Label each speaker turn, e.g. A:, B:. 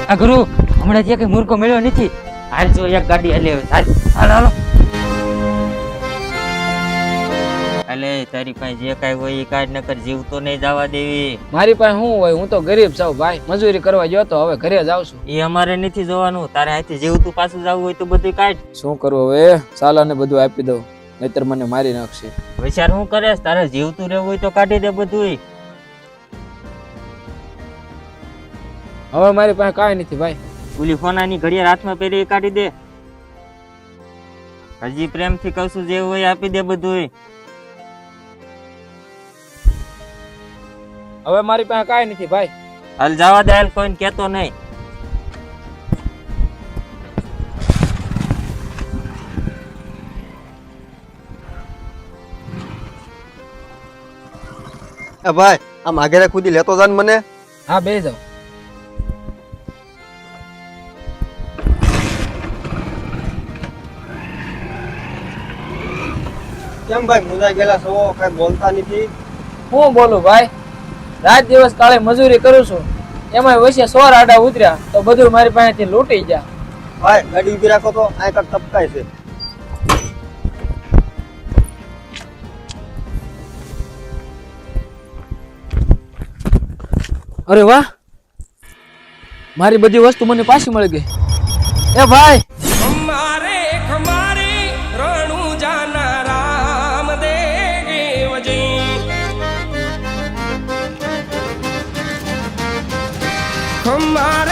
A: આ ગુરુ હમણાં જે કઈ મૂર્ખો મળ્યો નથી. હાલ જો એક ગાડી હાલે હાલ હાલો. અલે તારી પાસે જે કાઈ હોય એ કાઢ નકર જીવ તો નહીં જવા દેવી.
B: મારી પાસે શું હોય, હું તો ગરીબ છું ભાઈ, મજૂરી કરવા ગયો તો હવે ઘરે જાઉં છું.
A: એ અમારે નથી જોવાનું, તારે હાથે જીવતું પાછું જવું હોય તો બધું કાઢ.
B: શું કરવું હવે, સાલાને બધું આપી દઉં નહીતર મને મારી નાખશે.
A: વિચાર શું કરે, તારે જીવતું રહેવું હોય તો કાઢી દે બધું.
B: હવે મારી પાસે કાંઈ નથી ભાઈ.
A: ઓલી ફોનાની ઘડિયાળ હાથમાં પહેરી એ કાઢી દે. હજી પ્રેમથી કશું જે હોય આપી દે બધું.
B: હવે મારી પાસે કાંઈ નથી ભાઈ.
A: હાલ જવા દે, હાલ કોઈને કહેતો નહીં.
C: ભાઈ આમ આગળ ખુદી લેતો જાન મને.
B: હા બે જાઓ.
C: કેમ ભાઈ મુંજા ગયેલા છો, કઈ બોલતા નથી?
B: હું બોલું ભાઈ, રાત દિવસ કાળે મજૂરી કરું છું, એમાં વચ્ચે 100 આડા ઉતર્યા તો બધું મારી પાસેથી લૂંટી ગયા.
C: ભાઈ ગાડી ઉભી રાખો તો આ કર ટપકાય છે.
B: અરે વાહ, મારી બધી વસ્તુ મને પાછી મળી ગઈ. એ ભાઈ
D: हमारे